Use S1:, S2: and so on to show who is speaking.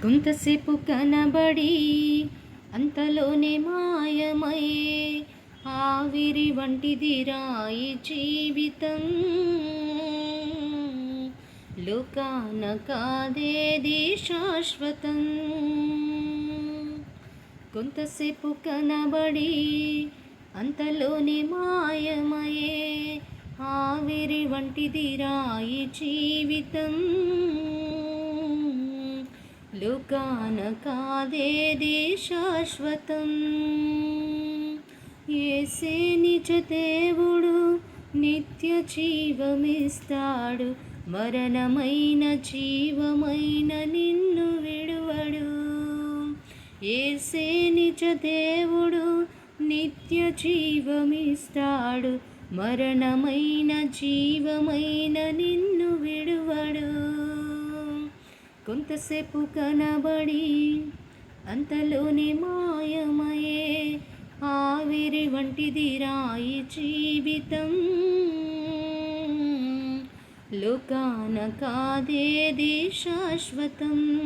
S1: కొంతసేపు కనబడి అంతలోనే మాయమయ్యే ఆవిరి వంటిదిరా ఈ జీవితం. లోకాన కాదేది శాశ్వతం. కొంతసేపు కనబడి అంతలోనే మాయమయ్యే ఆవిరి వంటిదిరా ఈ జీవితం. లోకాన కాదేది శాశ్వతం. యేసే నిజ దేవుడు, నిత్య జీవమిస్తాడు, మరణమైన జీవమైన నిన్ను విడువడు. యేసే నిజ దేవుడు, నిత్య జీవమిస్తాడు, మరణమైన జీవమైన నిన్ను విడువడు. కొంతసేపు కనబడి అంతలోనే మాయమయ్యే ఆవిరి వంటిదిరా ఈ జీవితం. లోకాన కాదేది శాశ్వతం.